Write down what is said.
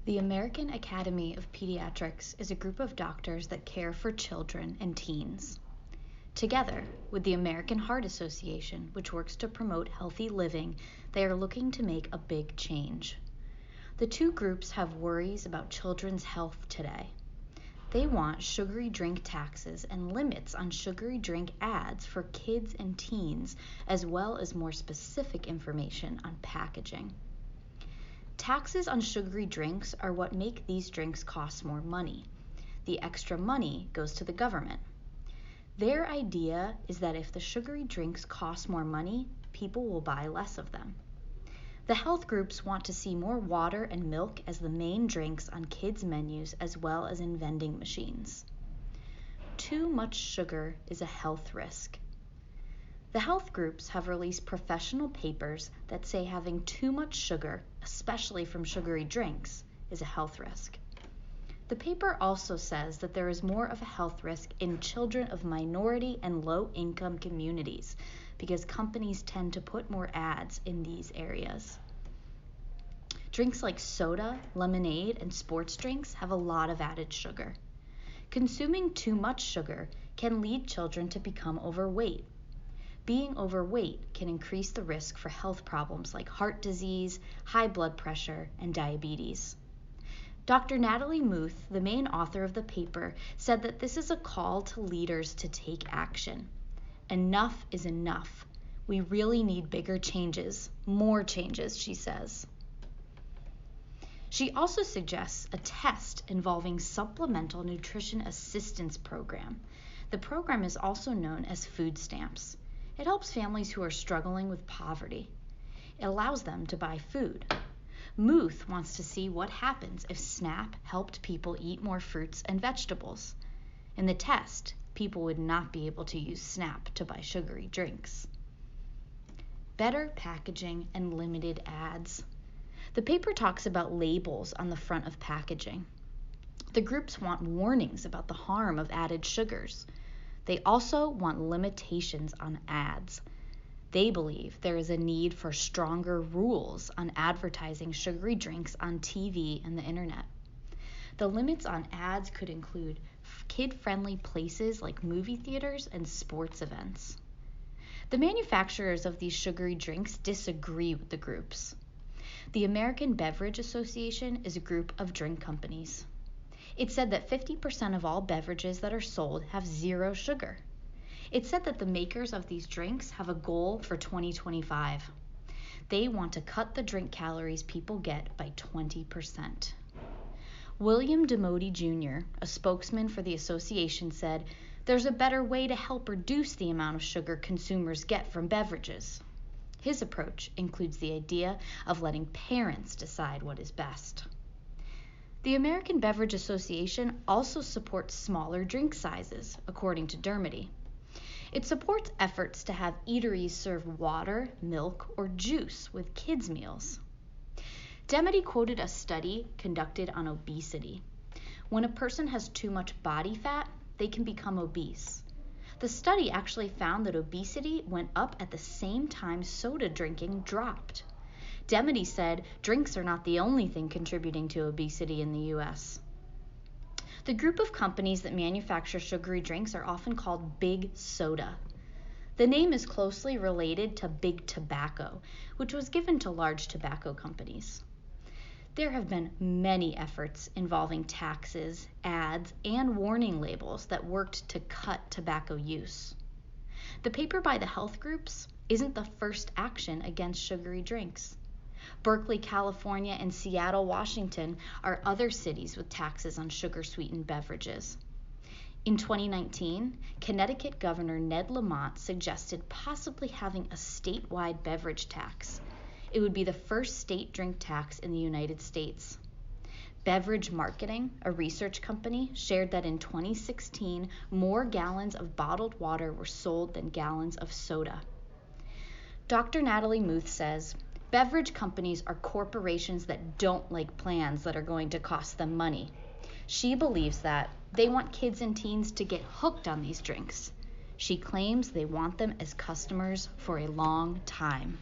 The American Academy of Pediatrics is a group of doctors that care for children and teens. Together with the American Heart Association, which works to promote healthy living, they are looking to make a big change. The two groups have worries about children's health today. They want sugary drink taxes and limits on sugary drink ads for kids and teens, as well as more specific information on packaging. Taxes on sugary drinks are what make these drinks cost more money. The extra money goes to the government. Their idea is that if the sugary drinks cost more money, people will buy less of them. The health groups want to see more water and milk as the main drinks on kids' menus as well as in vending machines. Too much sugar is a health risk. The health groups have released professional papers that say having too much sugar, especially from sugary drinks, is a health risk. The paper also says that there is more of a health risk in children of minority and low-income communities because companies tend to put more ads in these areas. Drinks like soda, lemonade, and sports drinks have a lot of added sugar. Consuming too much sugar can lead children to become overweight. Being overweight can increase the risk for health problems like heart disease, high blood pressure, and diabetes. Dr. Natalie Muth, the main author of the paper, said that this is a call to leaders to take action. Enough is enough. We really need bigger changes, more changes, she says. She also suggests a test involving Supplemental Nutrition Assistance Program. The program is also known as food stamps. It helps families who are struggling with poverty. It allows them to buy food. Muth wants to see what happens if SNAP helped people eat more fruits and vegetables. In the test, people would not be able to use SNAP to buy sugary drinks. Better packaging and limited ads. The paper talks about labels on the front of packaging. The groups want warnings about the harm of added sugars. They also want limitations on ads. They believe there is a need for stronger rules on advertising sugary drinks on TV and the internet. The limits on ads could include kid-friendly places like movie theaters and sports events. The manufacturers of these sugary drinks disagree with the groups. The American Beverage Association is a group of drink companies. It said that 50% of all beverages that are sold have 0 sugar. It said that the makers of these drinks have a goal for 2025. They want to cut the drink calories people get by 20%. William DeModi Jr., a spokesman for the association, said, "There's a better way to help reduce the amount of sugar consumers get from beverages." His approach includes the idea of letting parents decide what is best. The American Beverage Association also supports smaller drink sizes, according to Dermody. It supports efforts to have eateries serve water, milk, or juice with kids' meals. Dermody quoted a study conducted on obesity. When a person has too much body fat, they can become obese. The study actually found that obesity went up at the same time soda drinking dropped. Dermody said drinks are not the only thing contributing to obesity in the U.S. The group of companies that manufacture sugary drinks are often called Big Soda. The name is closely related to Big Tobacco, which was given to large tobacco companies. There have been many efforts involving taxes, ads, and warning labels that worked to cut tobacco use. The paper by the health groups isn't the first action against sugary drinks. Berkeley, California, and Seattle, Washington are other cities with taxes on sugar-sweetened beverages. In 2019, Connecticut Governor Ned Lamont suggested possibly having a statewide beverage tax. It would be the first state drink tax in the United States. Beverage Marketing, a research company, shared that in 2016, more gallons of bottled water were sold than gallons of soda. Dr. Natalie Muth says, beverage companies are corporations that don't like plans that are going to cost them money. She believes that they want kids and teens to get hooked on these drinks. She claims they want them as customers for a long time.